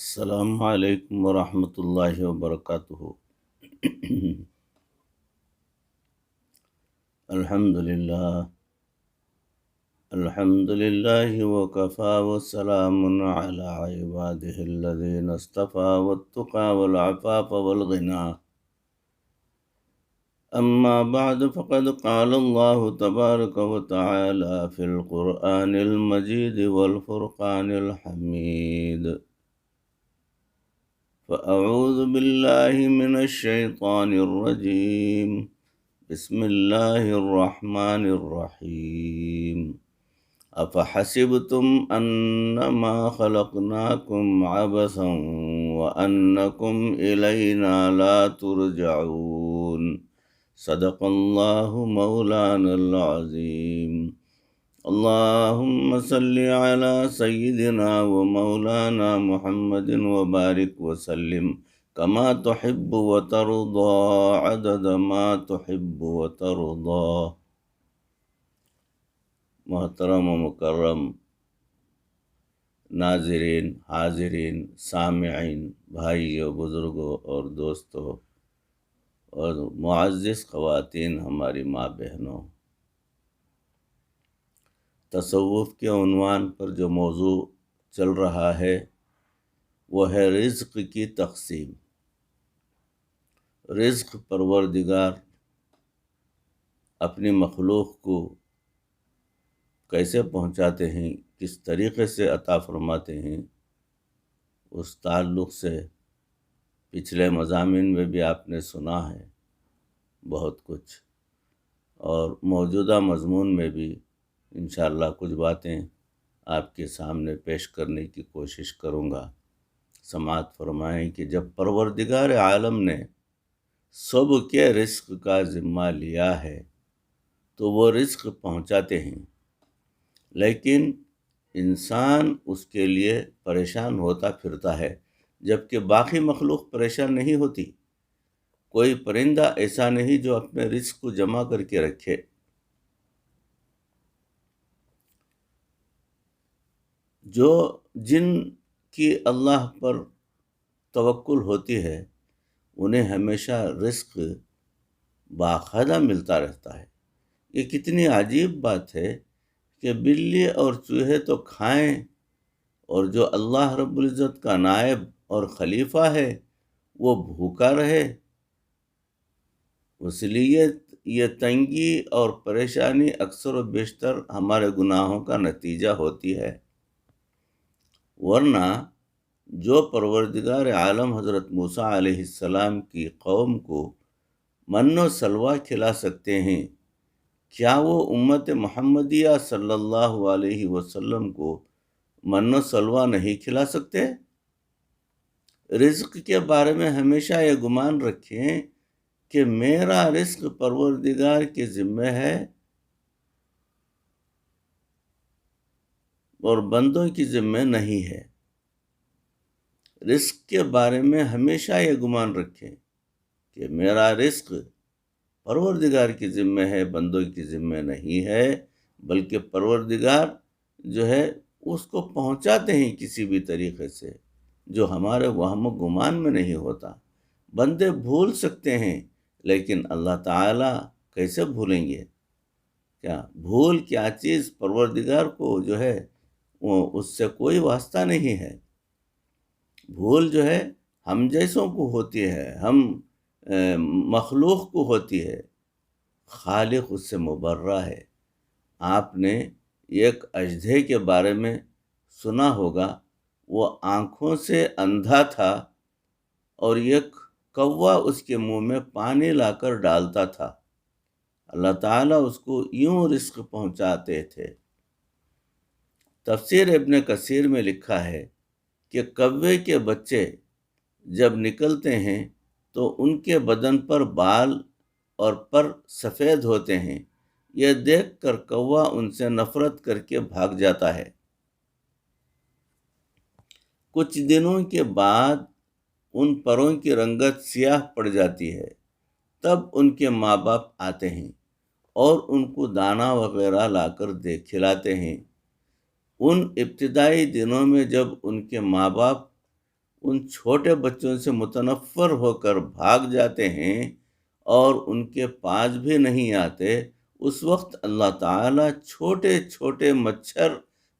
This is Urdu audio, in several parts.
السلام علیکم ورحمۃ اللہ وبرکاتہ۔ الحمد للہ وکفى وسلام علی عباده الذین اصطفى والتقى والعفاف والغنى، اما بعد فقد قال اللہ تبارک وتعالی فی القرآن المجید والفرقان الحمید۔ فأعوذ باللہ من الشیطان الرجیم، بسم اللہ الرحمن الرحیم۔ افحسبتم انما خلقناکم عبثا وانکم الینا لا ترجعون، صدق اللہ مولانا العظیم۔ اللہم صلی علی سیدنا و مولانا محمد وبارک وسلم کما تحب وترضى عدد ما تحب وترضى۔ محترم و مکرم ناظرین، حاضرین، سامعین، بھائیو، بزرگوں اور دوستوں اور معزز خواتین، ہماری ماں بہنوں، تصوف کے عنوان پر جو موضوع چل رہا ہے وہ ہے رزق کی تقسیم۔ رزق پروردگار اپنی مخلوق کو کیسے پہنچاتے ہیں، کس طریقے سے عطا فرماتے ہیں، اس تعلق سے پچھلے مضامین میں بھی آپ نے سنا ہے بہت کچھ، اور موجودہ مضمون میں بھی انشاءاللہ کچھ باتیں آپ کے سامنے پیش کرنے کی کوشش کروں گا۔ سماعت فرمائیں کہ جب پروردگار عالم نے سب کے رزق کا ذمہ لیا ہے تو وہ رزق پہنچاتے ہیں، لیکن انسان اس کے لیے پریشان ہوتا پھرتا ہے، جبکہ باقی مخلوق پریشان نہیں ہوتی۔ کوئی پرندہ ایسا نہیں جو اپنے رزق کو جمع کر کے رکھے۔ جو جن کی اللہ پر توکل ہوتی ہے انہیں ہمیشہ رزق باقاعدہ ملتا رہتا ہے۔ یہ کتنی عجیب بات ہے کہ بلی اور چوہے تو کھائیں اور جو اللہ رب العزت کا نائب اور خلیفہ ہے وہ بھوکا رہے۔ اس لیے یہ تنگی اور پریشانی اکثر و بیشتر ہمارے گناہوں کا نتیجہ ہوتی ہے، ورنہ جو پروردگار عالم حضرت موسیٰ علیہ السلام کی قوم کو من و سلویٰ کھلا سکتے ہیں، کیا وہ امت محمدیہ صلی اللہ علیہ وسلم کو من و سلویٰ نہیں کھلا سکتے؟ رزق کے بارے میں ہمیشہ یہ گمان رکھیں کہ میرا رزق پروردگار کے ذمہ ہے اور بندوں کی ذمہ نہیں ہے۔ رزق کے بارے میں ہمیشہ یہ گمان رکھیں کہ میرا رزق پروردگار کی ذمہ ہے، بندوں کی ذمہ نہیں ہے، بلکہ پروردگار جو ہے اس کو پہنچاتے ہیں کسی بھی طریقے سے جو ہمارے وہم و گمان میں نہیں ہوتا۔ بندے بھول سکتے ہیں لیکن اللہ تعالیٰ کیسے بھولیں گے؟ کیا بھول کیا چیز؟ پروردگار کو جو ہے وہ اس سے کوئی واسطہ نہیں ہے۔ بھول جو ہے ہم جیسوں کو ہوتی ہے، ہم مخلوق کو ہوتی ہے، خالق اس سے مبرہ ہے۔ آپ نے ایک اژدھے کے بارے میں سنا ہوگا، وہ آنکھوں سے اندھا تھا اور ایک کوا اس کے منہ میں پانی لا کر ڈالتا تھا، اللہ تعالیٰ اس کو یوں رزق پہنچاتے تھے۔ تفسیر ابن کثیر میں لکھا ہے کہ کوے کے بچے جب نکلتے ہیں تو ان کے بدن پر بال اور پر سفید ہوتے ہیں، یہ دیکھ کر کوا ان سے نفرت کر کے بھاگ جاتا ہے۔ کچھ دنوں کے بعد ان پروں کی رنگت سیاہ پڑ جاتی ہے، تب ان کے ماں باپ آتے ہیں اور ان کو دانا وغیرہ لا کر کھلاتے ہیں۔ ان ابتدائی دنوں میں جب ان کے ماں باپ ان چھوٹے بچوں سے متنفر ہو کر بھاگ جاتے ہیں اور ان کے پاس بھی نہیں آتے، اس وقت اللہ تعالیٰ چھوٹے چھوٹے مچھر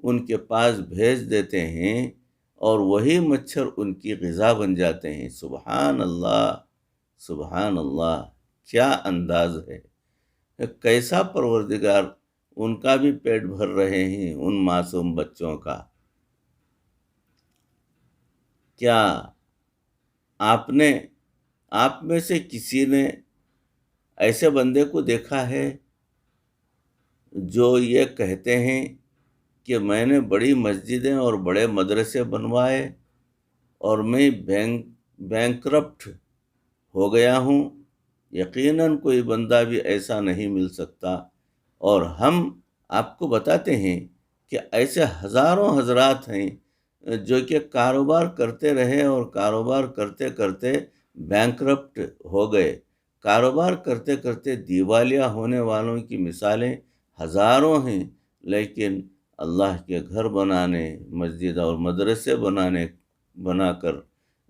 ان کے پاس بھیج دیتے ہیں اور وہی مچھر ان کی غذا بن جاتے ہیں۔ سبحان اللہ، سبحان اللہ، کیا انداز ہے! کیسا پروردگار ان کا بھی پیٹ بھر رہے ہیں، ان معصوم بچوں کا۔ کیا آپ میں سے کسی نے ایسے بندے کو دیکھا ہے جو یہ کہتے ہیں کہ میں نے بڑی مسجدیں اور بڑے مدرسے بنوائے اور میں بینکرپٹ ہو گیا ہوں؟ یقیناً کوئی بندہ بھی ایسا نہیں مل سکتا، اور ہم آپ کو بتاتے ہیں کہ ایسے ہزاروں حضرات ہیں جو کہ کاروبار کرتے رہے اور کاروبار کرتے کرتے بینکرپٹ ہو گئے۔ کاروبار کرتے کرتے دیوالیہ ہونے والوں کی مثالیں ہزاروں ہیں، لیکن اللہ کے گھر بنانے، مسجد اور مدرسے بنا کر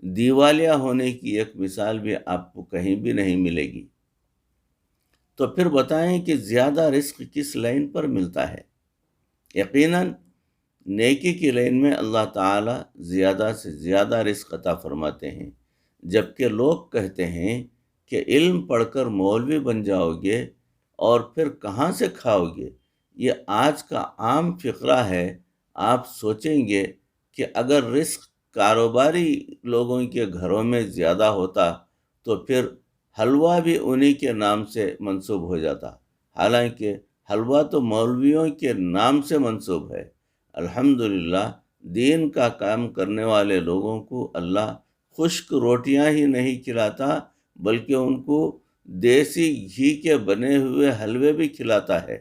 دیوالیہ ہونے کی ایک مثال بھی آپ کو کہیں بھی نہیں ملے گی۔ تو پھر بتائیں کہ زیادہ رزق کس لائن پر ملتا ہے؟ یقیناً نیکی کی لائن میں اللہ تعالیٰ زیادہ سے زیادہ رزق عطا فرماتے ہیں، جبکہ لوگ کہتے ہیں کہ علم پڑھ کر مولوی بن جاؤ گے اور پھر کہاں سے کھاؤ گے۔ یہ آج کا عام فقرہ ہے۔ آپ سوچیں گے کہ اگر رزق کاروباری لوگوں کے گھروں میں زیادہ ہوتا تو پھر حلوہ بھی انہی کے نام سے منسوب ہو جاتا، حالانکہ حلوہ تو مولویوں کے نام سے منسوب ہے۔ الحمدللہ دین کا کام کرنے والے لوگوں کو اللہ خشک روٹیاں ہی نہیں کھلاتا، بلکہ ان کو دیسی گھی کے بنے ہوئے حلوے بھی کھلاتا ہے۔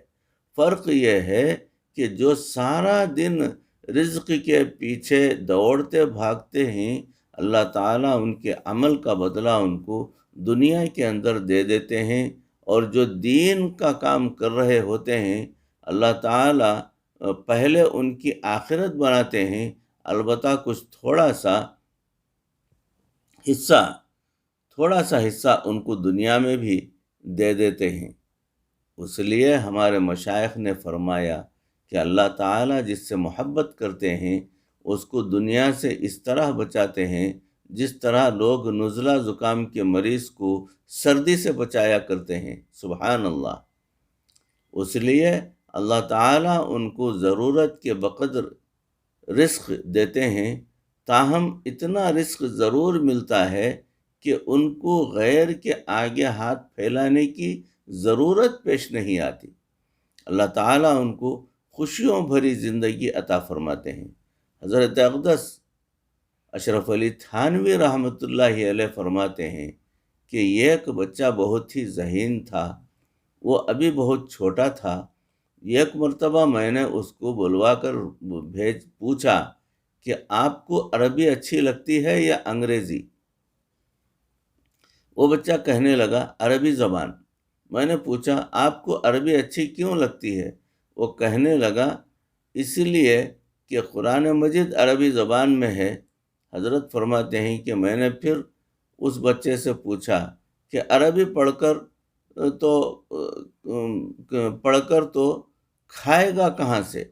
فرق یہ ہے کہ جو سارا دن رزق کے پیچھے دوڑتے بھاگتے ہیں، اللہ تعالیٰ ان کے عمل کا بدلہ ان کو دنیا کے اندر دے دیتے ہیں، اور جو دین کا کام کر رہے ہوتے ہیں اللہ تعالیٰ پہلے ان کی آخرت بناتے ہیں، البتہ کچھ تھوڑا سا حصہ ان کو دنیا میں بھی دے دیتے ہیں۔ اس لیے ہمارے مشائخ نے فرمایا کہ اللہ تعالیٰ جس سے محبت کرتے ہیں اس کو دنیا سے اس طرح بچاتے ہیں جس طرح لوگ نزلہ زکام کے مریض کو سردی سے بچایا کرتے ہیں۔ سبحان اللہ! اس لیے اللہ تعالیٰ ان کو ضرورت کے بقدر رزق دیتے ہیں، تاہم اتنا رزق ضرور ملتا ہے کہ ان کو غیر کے آگے ہاتھ پھیلانے کی ضرورت پیش نہیں آتی۔ اللہ تعالیٰ ان کو خوشیوں بھری زندگی عطا فرماتے ہیں۔ حضرت اقدس اشرف علی تھانوی رحمۃ اللہ علیہ فرماتے ہیں کہ ایک بچہ بہت ہی ذہین تھا، وہ ابھی بہت چھوٹا تھا۔ ایک مرتبہ میں نے اس کو بلوا کر پوچھا کہ آپ کو عربی اچھی لگتی ہے یا انگریزی؟ وہ بچہ کہنے لگا عربی زبان۔ میں نے پوچھا آپ کو عربی اچھی کیوں لگتی ہے؟ وہ کہنے لگا اس لیے کہ قرآن مجید عربی زبان میں ہے۔ حضرت فرماتے ہیں کہ میں نے پھر اس بچے سے پوچھا کہ عربی پڑھ کر تو کھائے گا کہاں سے؟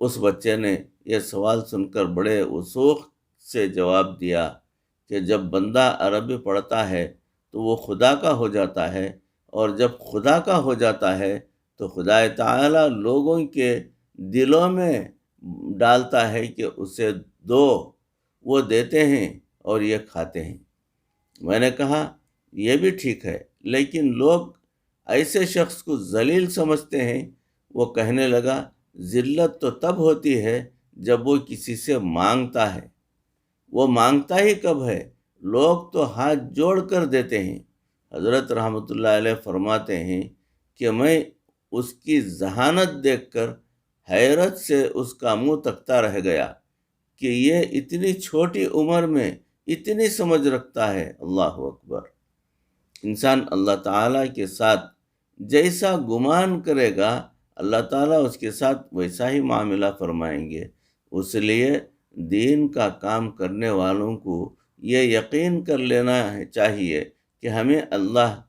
اس بچے نے یہ سوال سن کر بڑے وثوق سے جواب دیا کہ جب بندہ عربی پڑھتا ہے تو وہ خدا کا ہو جاتا ہے، اور جب خدا کا ہو جاتا ہے تو خدا تعالیٰ لوگوں کے دلوں میں ڈالتا ہے کہ اسے دو، وہ دیتے ہیں اور یہ کھاتے ہیں۔ میں نے کہا یہ بھی ٹھیک ہے، لیکن لوگ ایسے شخص کو ذلیل سمجھتے ہیں۔ وہ کہنے لگا ذلت تو تب ہوتی ہے جب وہ کسی سے مانگتا ہے، وہ مانگتا ہی کب ہے؟ لوگ تو ہاتھ جوڑ کر دیتے ہیں۔ حضرت رحمۃ اللہ علیہ فرماتے ہیں کہ میں اس کی ذہانت دیکھ کر حیرت سے اس کا منہ تکتا رہ گیا کہ یہ اتنی چھوٹی عمر میں اتنی سمجھ رکھتا ہے۔ اللہ اکبر! انسان اللہ تعالیٰ کے ساتھ جیسا گمان کرے گا اللہ تعالیٰ اس کے ساتھ ویسا ہی معاملہ فرمائیں گے۔ اس لیے دین کا کام کرنے والوں کو یہ یقین کر لینا چاہیے کہ ہمیں اللہ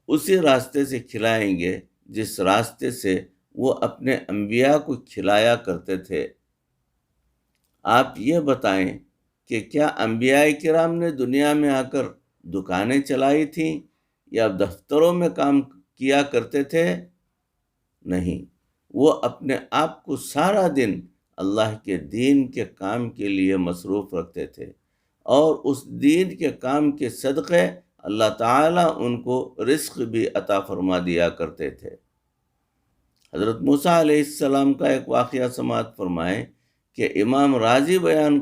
اسی راستے سے کھلائیں گے جس راستے سے وہ اپنے انبیاء کو کھلایا کرتے تھے۔ آپ یہ بتائیں کہ کیا انبیاء کرام نے دنیا میں آ کر دکانیں چلائی تھیں یا دفتروں میں کام کیا کرتے تھے؟ نہیں، وہ اپنے آپ کو سارا دن اللہ کے دین کے کام کے لیے مصروف رکھتے تھے، اور اس دین کے کام کے صدقے اللہ تعالیٰ ان کو رزق بھی عطا فرما دیا کرتے تھے۔ حضرت موسیٰ علیہ السلام کا ایک واقعہ سماعت فرمائیں کہ امام راضی بیان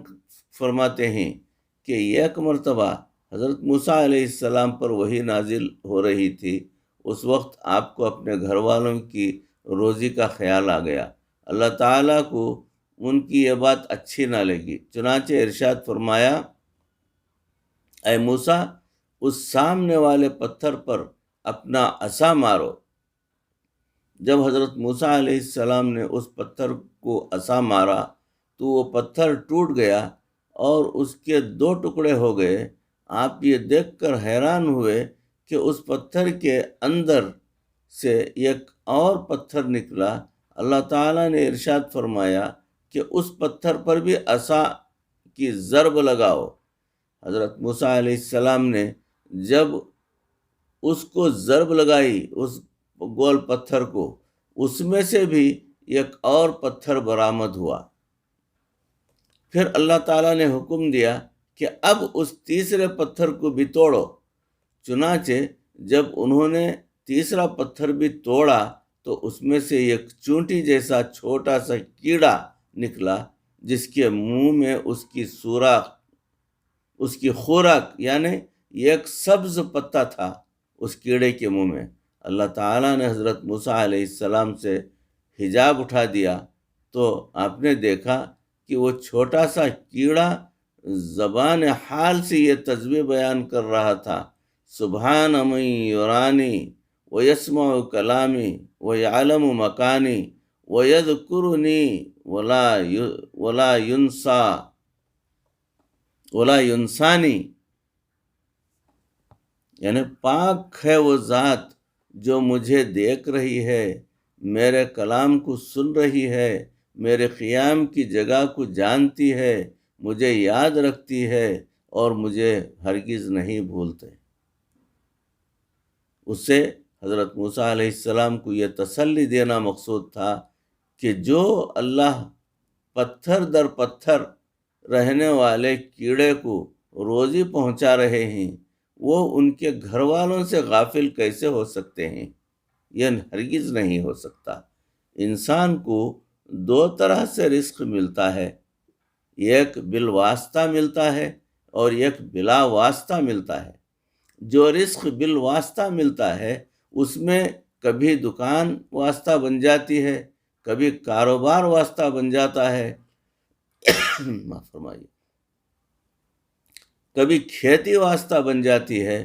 فرماتے ہیں کہ ایک مرتبہ حضرت موسیٰ علیہ السلام پر وحی نازل ہو رہی تھی۔ اس وقت آپ کو اپنے گھر والوں کی روزی کا خیال آ گیا۔ اللہ تعالیٰ کو ان کی یہ بات اچھی نہ لگی، چنانچہ ارشاد فرمایا، اے موسیٰ، اس سامنے والے پتھر پر اپنا عصا مارو۔ جب حضرت موسیٰ علیہ السلام نے اس پتھر کو عصا مارا تو وہ پتھر ٹوٹ گیا اور اس کے 2 ٹکڑے ہو گئے۔ آپ یہ دیکھ کر حیران ہوئے کہ اس پتھر کے اندر سے ایک اور پتھر نکلا۔ اللہ تعالیٰ نے ارشاد فرمایا کہ اس پتھر پر بھی عصا کی ضرب لگاؤ۔ حضرت موسیٰ علیہ السلام نے جب اس کو ضرب لگائی، اس گول پتھر کو، اس میں سے بھی ایک اور پتھر برآمد ہوا۔ پھر اللہ تعالیٰ نے حکم دیا کہ اب اس تیسرے پتھر کو بھی توڑو۔ چنانچہ جب انہوں نے تیسرا پتھر بھی توڑا تو اس میں سے ایک چونٹی جیسا چھوٹا سا کیڑا نکلا، جس کے منہ میں اس کی خوراک یعنی ایک سبز پتا تھا اس کیڑے کے منہ میں۔ اللہ تعالیٰ نے حضرت موسیٰ علیہ السلام سے حجاب اٹھا دیا تو آپ نے دیکھا کہ وہ چھوٹا سا کیڑا زبان حال سے یہ تسبیح بیان کر رہا تھا، سبحان من یرانی ویسمع کلامی ویعلم مکانی ویذکرنی ولا ینسانی، یعنی پاک ہے وہ ذات جو مجھے دیکھ رہی ہے، میرے کلام کو سن رہی ہے، میرے قیام کی جگہ کو جانتی ہے، مجھے یاد رکھتی ہے اور مجھے ہرگز نہیں بھولتے۔ اس سے حضرت موسیٰ علیہ السلام کو یہ تسلی دینا مقصود تھا کہ جو اللہ پتھر در پتھر رہنے والے کیڑے کو روزی پہنچا رہے ہیں، وہ ان کے گھر والوں سے غافل کیسے ہو سکتے ہیں؟ یہ ہرگز نہیں ہو سکتا۔ انسان کو 2 طرح سے رزق ملتا ہے، ایک بالواسطہ ملتا ہے اور ایک بلا واسطہ ملتا ہے۔ جو رزق بالواسطہ ملتا ہے اس میں کبھی دکان واسطہ بن جاتی ہے، کبھی کاروبار واسطہ بن جاتا ہے معاف فرمائیے، کبھی کھیتی واسطہ بن جاتی ہے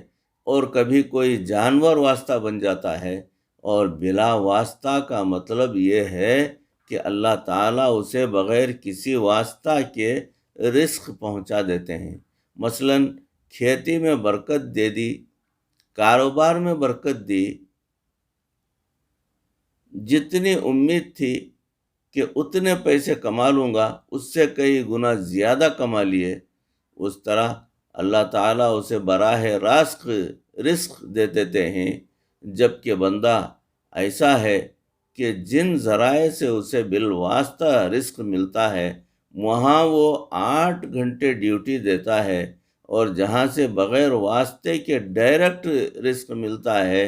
اور کبھی کوئی جانور واسطہ بن جاتا ہے۔ اور بلا واسطہ کا مطلب یہ ہے کہ اللہ تعالیٰ اسے بغیر کسی واسطہ کے رزق پہنچا دیتے ہیں۔ مثلاً کھیتی میں برکت دے دی، کاروبار میں برکت دی، جتنی امید تھی کہ اتنے پیسے کما لوں گا اس سے کئی گنا زیادہ کما لیے، اس طرح اللہ تعالیٰ اسے براہ راست رزق دے دیتے ہیں۔ جبکہ بندہ ایسا ہے کہ جن ذرائع سے اسے بالواسطہ رزق ملتا ہے وہاں وہ 8 گھنٹے ڈیوٹی دیتا ہے، اور جہاں سے بغیر واسطے کے ڈائریکٹ رزق ملتا ہے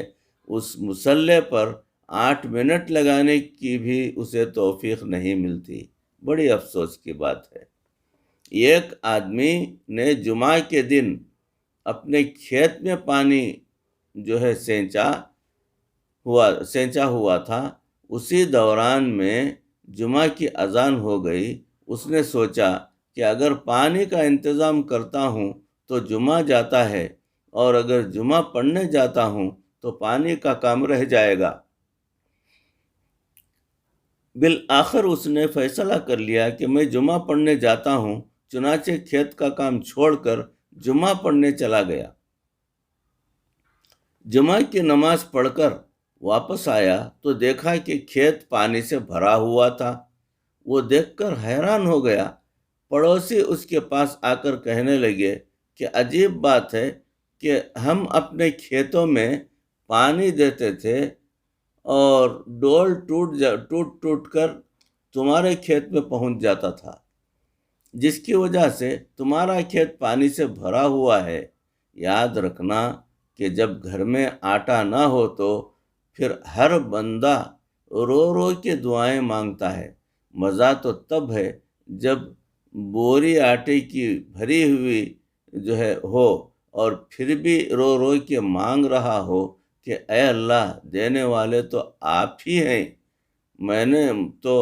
اس مسئلے پر 8 منٹ لگانے کی بھی اسے توفیق نہیں ملتی۔ بڑی افسوس کی بات ہے۔ ایک آدمی نے جمعہ کے دن اپنے کھیت میں پانی سینچا ہوا تھا۔ اسی دوران میں جمعہ کی اذان ہو گئی۔ اس نے سوچا کہ اگر پانی کا انتظام کرتا ہوں تو جمعہ جاتا ہے، اور اگر جمعہ پڑھنے جاتا ہوں تو پانی کا کام رہ جائے گا۔ بالآخر اس نے فیصلہ کر لیا کہ میں جمعہ پڑھنے جاتا ہوں، چنانچہ کھیت کا کام چھوڑ کر جمعہ پڑھنے چلا گیا۔ جمعہ کی نماز پڑھ کر واپس آیا تو دیکھا کہ کھیت پانی سے بھرا ہوا تھا۔ وہ دیکھ کر حیران ہو گیا۔ پڑوسی اس کے پاس آ کر کہنے لگے کہ عجیب بات ہے کہ ہم اپنے کھیتوں میں پانی دیتے تھے اور ڈول ٹوٹ کر تمہارے کھیت میں پہنچ جاتا تھا، جس کی وجہ سے تمہارا کھیت پانی سے بھرا ہوا ہے۔ یاد رکھنا کہ جب گھر میں آٹا نہ ہو تو پھر ہر بندہ رو رو کے دعائیں مانگتا ہے۔ مزہ تو تب ہے جب بوری آٹے کی بھری ہوئی ہو اور پھر بھی رو رو کے مانگ رہا ہو کہ اے اللہ، دینے والے تو آپ ہی ہیں، میں نے تو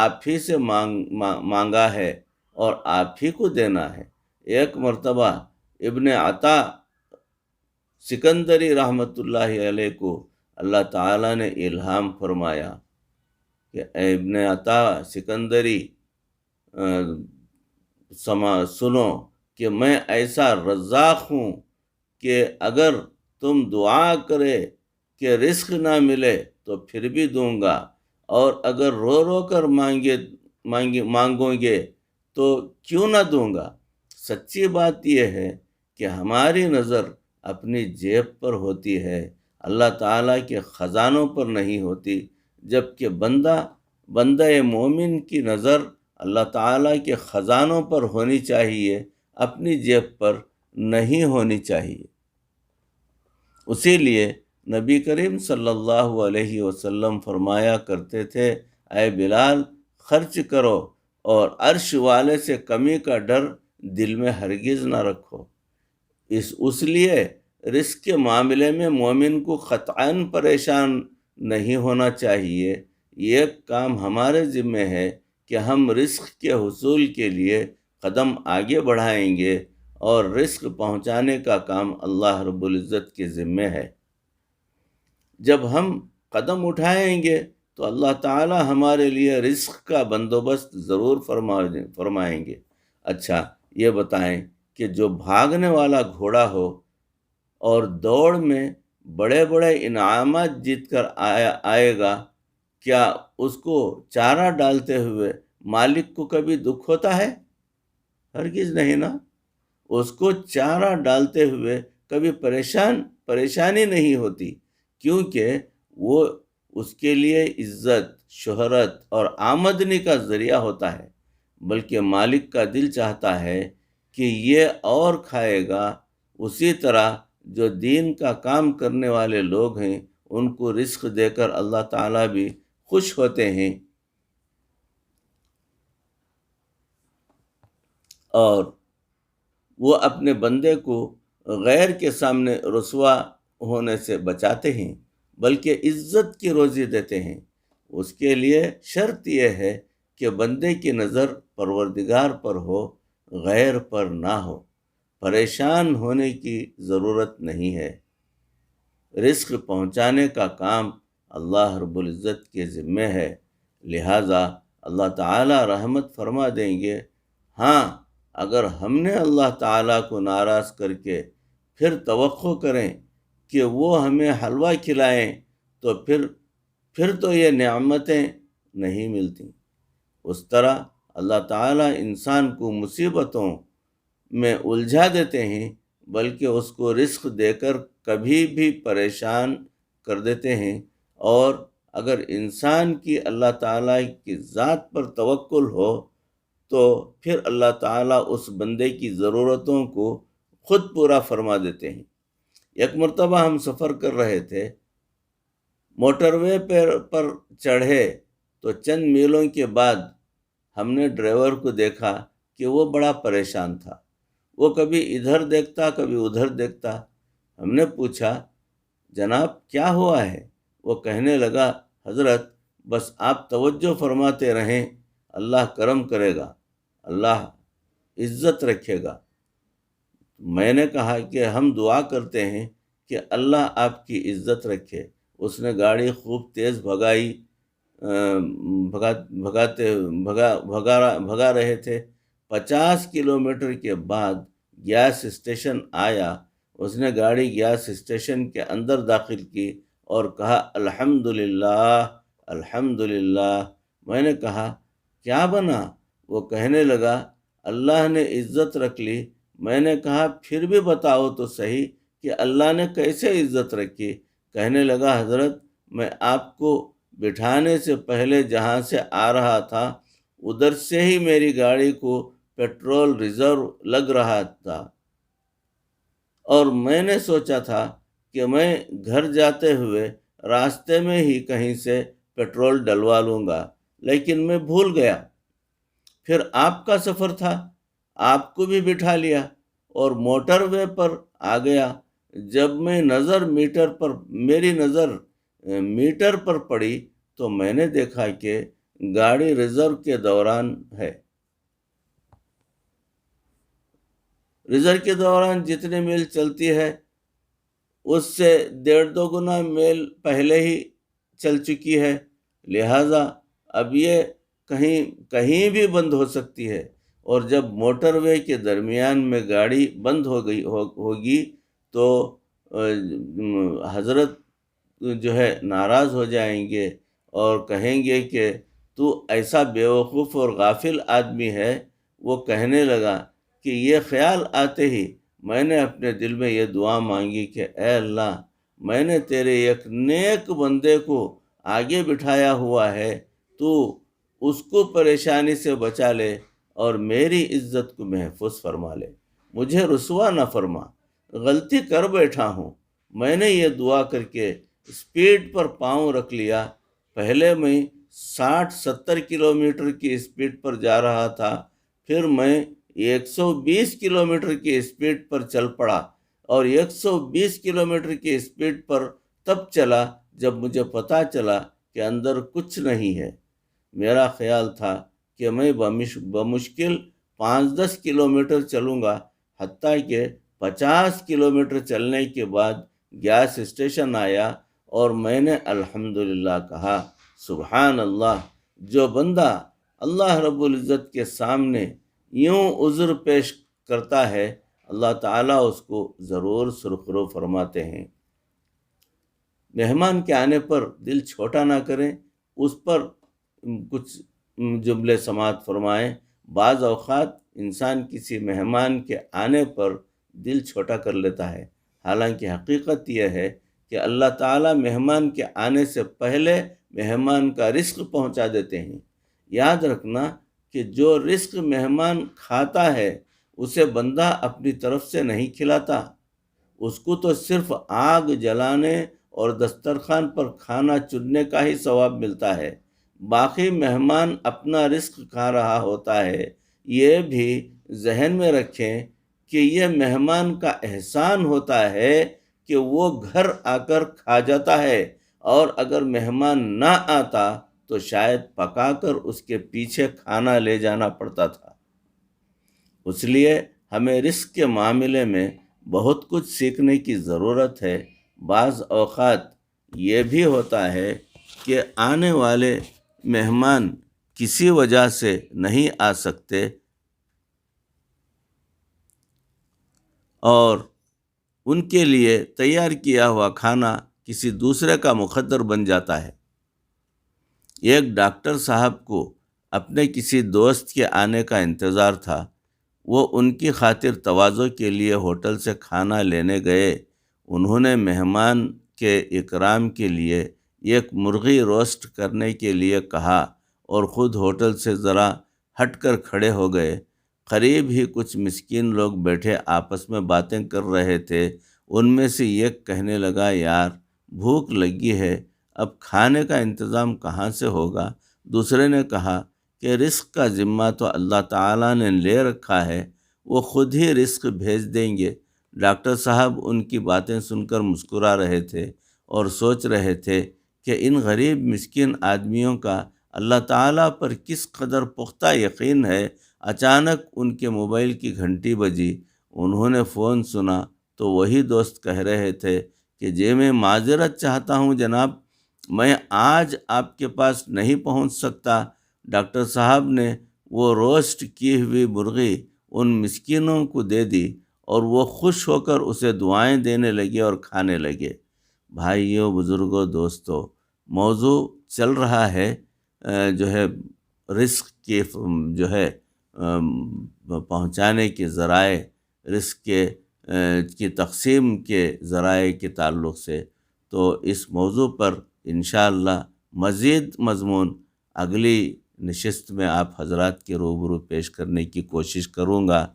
آپ ہی سے مانگا ہے اور آپ ہی کو دینا ہے۔ ایک مرتبہ ابن عطا سکندری رحمۃ اللہ علیہ کو اللہ تعالیٰ نے الہام فرمایا کہ اے ابن عطا سکندری، سنو کہ میں ایسا رزاق ہوں کہ اگر تم دعا کرے کہ رزق نہ ملے تو پھر بھی دوں گا، اور اگر رو رو کر مانگو گے تو کیوں نہ دوں گا۔ سچی بات یہ ہے کہ ہماری نظر اپنی جیب پر ہوتی ہے، اللہ تعالیٰ کے خزانوں پر نہیں ہوتی، جبکہ بندہ مومن کی نظر اللہ تعالیٰ کے خزانوں پر ہونی چاہیے، اپنی جیب پر نہیں ہونی چاہیے۔ اسی لیے نبی کریم صلی اللہ علیہ وسلم فرمایا کرتے تھے، اے بلال، خرچ کرو اور عرش والے سے کمی کا ڈر دل میں ہرگز نہ رکھو۔ اس لیے رزق کے معاملے میں مومن کو قطعاً پریشان نہیں ہونا چاہیے۔ یہ کام ہمارے ذمہ ہے کہ ہم رزق کے حصول کے لیے قدم آگے بڑھائیں گے، اور رزق پہنچانے کا کام اللہ رب العزت کے ذمہ ہے۔ جب ہم قدم اٹھائیں گے تو اللہ تعالی ہمارے لیے رزق کا بندوبست ضرور فرمائیں گے۔ اچھا یہ بتائیں کہ جو بھاگنے والا گھوڑا ہو اور دوڑ میں بڑے بڑے انعامات جیت کر آئے گا، کیا اس کو چارہ ڈالتے ہوئے مالک کو کبھی دکھ ہوتا ہے؟ ہرگز نہیں نا۔ اس کو چارہ ڈالتے ہوئے کبھی پریشانی نہیں ہوتی، کیونکہ وہ اس کے لیے عزت، شہرت اور آمدنی کا ذریعہ ہوتا ہے، بلکہ مالک کا دل چاہتا ہے کہ یہ اور کھائے گا۔ اسی طرح جو دین کا کام کرنے والے لوگ ہیں، ان کو رزق دے کر اللہ تعالیٰ بھی خوش ہوتے ہیں، اور وہ اپنے بندے کو غیر کے سامنے رسوا ہونے سے بچاتے ہیں، بلکہ عزت کی روزی دیتے ہیں۔ اس کے لیے شرط یہ ہے کہ بندے کی نظر پروردگار پر ہو، غیر پر نہ ہو۔ پریشان ہونے کی ضرورت نہیں ہے۔ رزق پہنچانے کا کام اللہ رب العزت کے ذمہ ہے، لہٰذا اللہ تعالی رحمت فرما دیں گے۔ ہاں، اگر ہم نے اللہ تعالیٰ کو ناراض کر کے پھر توقع کریں کہ وہ ہمیں حلوہ کھلائیں تو پھر تو یہ نعمتیں نہیں ملتی۔ اس طرح اللہ تعالیٰ انسان کو مصیبتوں میں الجھا دیتے ہیں، بلکہ اس کو رزق دے کر کبھی بھی پریشان کر دیتے ہیں۔ اور اگر انسان کی اللہ تعالیٰ کی ذات پر توکل ہو تو پھر اللہ تعالیٰ اس بندے کی ضرورتوں کو خود پورا فرما دیتے ہیں۔ ایک مرتبہ ہم سفر کر رہے تھے، موٹر وے پر چڑھے تو چند میلوں کے بعد ہم نے ڈرائیور کو دیکھا کہ وہ بڑا پریشان تھا۔ وہ کبھی ادھر دیکھتا، کبھی ادھر دیکھتا۔ ہم نے پوچھا، جناب کیا ہوا ہے؟ وہ کہنے لگا، حضرت بس آپ توجہ فرماتے رہیں، اللہ کرم کرے گا، اللہ عزت رکھے گا۔ میں نے کہا کہ ہم دعا کرتے ہیں کہ اللہ آپ کی عزت رکھے۔ اس نے گاڑی خوب تیز بھگائی بھگا رہے تھے۔ 50 کلومیٹر کے بعد گیس اسٹیشن آیا، اس نے گاڑی گیس اسٹیشن کے اندر داخل کی اور کہا الحمدللہ الحمدللہ۔ میں نے کہا کیا بنا؟ وہ کہنے لگا اللہ نے عزت رکھ لی۔ میں نے کہا پھر بھی بتاؤ تو صحیح کہ اللہ نے کیسے عزت رکھی؟ کہنے لگا حضرت میں آپ کو بٹھانے سے پہلے جہاں سے آ رہا تھا ادھر سے ہی میری گاڑی کو پیٹرول ریزرو لگ رہا تھا، اور میں نے سوچا تھا کہ میں گھر جاتے ہوئے راستے میں ہی کہیں سے پیٹرول ڈلوا لوں گا، لیکن میں بھول گیا۔ پھر آپ کا سفر تھا، آپ کو بھی بٹھا لیا اور موٹر وے پر آ گیا۔ جب میری نظر میٹر پر پڑی تو میں نے دیکھا کہ گاڑی ریزرو کے دوران ہے۔ ریزرو کے دوران جتنے میل چلتی ہے اس سے 1.5-2 گنا میل پہلے ہی چل چکی ہے، لہٰذا اب یہ کہیں بھی بند ہو سکتی ہے، اور جب موٹر وے کے درمیان میں گاڑی بند ہوگی تو حضرت جو ہے ناراض ہو جائیں گے اور کہیں گے کہ تو ایسا بیوقوف اور غافل آدمی ہے۔ وہ کہنے لگا کہ یہ خیال آتے ہی میں نے اپنے دل میں یہ دعا مانگی کہ اے اللہ، میں نے تیرے ایک نیک بندے کو آگے بٹھایا ہوا ہے، تو اس کو پریشانی سے بچا لے اور میری عزت کو محفوظ فرما لے، مجھے رسوا نہ فرما۔ غلطی کر بیٹھا ہوں۔ میں نے یہ دعا کر کے اسپیڈ پر پاؤں رکھ لیا۔ پہلے میں 60-70 کلومیٹر کی اسپیڈ پر جا رہا تھا، پھر میں 120 کلومیٹر کی اسپیڈ پر چل پڑا، اور 120 کلومیٹر کی اسپیڈ پر تب چلا جب مجھے پتہ چلا کہ اندر کچھ نہیں ہے۔ میرا خیال تھا کہ میں بمشکل 5-10 کلومیٹر چلوں گا، حتیٰ کہ 50 کلومیٹر چلنے کے بعد گیس اسٹیشن آیا اور میں نے الحمدللہ کہا۔ سبحان اللہ، جو بندہ اللہ رب العزت کے سامنے یوں عذر پیش کرتا ہے اللہ تعالیٰ اس کو ضرور سرخرو فرماتے ہیں۔ مہمان کے آنے پر دل چھوٹا نہ کریں، اس پر کچھ جملے سماعت فرمائیں۔ بعض اوقات انسان کسی مہمان کے آنے پر دل چھوٹا کر لیتا ہے، حالانکہ حقیقت یہ ہے کہ اللہ تعالیٰ مہمان کے آنے سے پہلے مہمان کا رزق پہنچا دیتے ہیں۔ یاد رکھنا کہ جو رزق مہمان کھاتا ہے اسے بندہ اپنی طرف سے نہیں کھلاتا، اس کو تو صرف آگ جلانے اور دسترخوان پر کھانا چننے کا ہی ثواب ملتا ہے، باقی مہمان اپنا رزق کھا رہا ہوتا ہے۔ یہ بھی ذہن میں رکھیں کہ یہ مہمان کا احسان ہوتا ہے کہ وہ گھر آ کر کھا جاتا ہے، اور اگر مہمان نہ آتا تو شاید پکا کر اس کے پیچھے کھانا لے جانا پڑتا تھا۔ اس لیے ہمیں رزق کے معاملے میں بہت کچھ سیکھنے کی ضرورت ہے۔ بعض اوقات یہ بھی ہوتا ہے کہ آنے والے مہمان کسی وجہ سے نہیں آ سکتے اور ان کے لیے تیار کیا ہوا کھانا کسی دوسرے کا مقدر بن جاتا ہے۔ ایک ڈاکٹر صاحب کو اپنے کسی دوست کے آنے کا انتظار تھا۔ وہ ان کی خاطر تواضع کے لیے ہوٹل سے کھانا لینے گئے۔ انہوں نے مہمان کے اکرام کے لیے ایک مرغی روسٹ کرنے کے لیے کہا اور خود ہوٹل سے ذرا ہٹ کر کھڑے ہو گئے۔ قریب ہی کچھ مسکین لوگ بیٹھے آپس میں باتیں کر رہے تھے۔ ان میں سے ایک کہنے لگا یار بھوک لگی ہے، اب کھانے کا انتظام کہاں سے ہوگا؟ دوسرے نے کہا کہ رزق کا ذمہ تو اللہ تعالیٰ نے لے رکھا ہے، وہ خود ہی رزق بھیج دیں گے۔ ڈاکٹر صاحب ان کی باتیں سن کر مسکرا رہے تھے اور سوچ رہے تھے کہ ان غریب مسکین آدمیوں کا اللہ تعالیٰ پر کس قدر پختہ یقین ہے۔ اچانک ان کے موبائل کی گھنٹی بجی۔ انہوں نے فون سنا تو وہی دوست کہہ رہے تھے کہ جی میں معذرت چاہتا ہوں جناب، میں آج آپ کے پاس نہیں پہنچ سکتا، ڈاکٹر صاحب نے وہ روسٹ کی ہوئی مرغی ان مسکینوں کو دے دی اور وہ خوش ہو کر اسے دعائیں دینے لگے اور کھانے لگے۔ بھائیوں، بزرگوں، دوستو، موضوع چل رہا ہے جو ہے رزق کے جو ہے پہنچانے کے ذرائع، رزق کی تقسیم کے ذرائع کے تعلق سے، تو اس موضوع پر انشاءاللہ مزید مضمون اگلی نشست میں آپ حضرات کے روبرو پیش کرنے کی کوشش کروں گا۔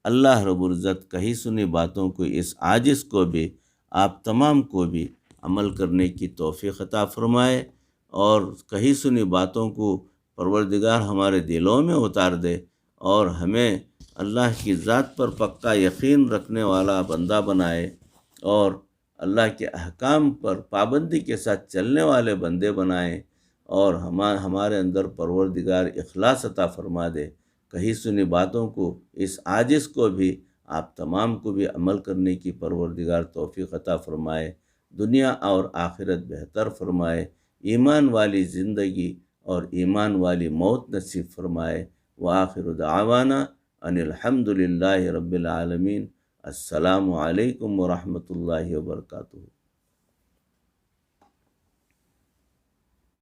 اللہ رب العزت کہی سنی باتوں کو، اس عاجز کو بھی، آپ تمام کو بھی عمل کرنے کی توفیق عطا فرمائے، اور کہی سنی باتوں کو پروردگار ہمارے دلوں میں اتار دے، اور ہمیں اللہ کی ذات پر پکا یقین رکھنے والا بندہ بنائے، اور اللہ کے احکام پر پابندی کے ساتھ چلنے والے بندے بنائیں، اور ہمارے اندر پروردگار اخلاص عطا فرما دے۔ کہی سنی باتوں کو، اس عاجز کو بھی، آپ تمام کو بھی عمل کرنے کی پروردگار توفیق عطا فرمائے، دنیا اور آخرت بہتر فرمائے، ایمان والی زندگی اور ایمان والی موت نصیب فرمائے۔ وآخر دعوانا ان الحمد للہ رب العالمین۔ السلام علیکم ورحمۃ اللہ وبرکاتہ۔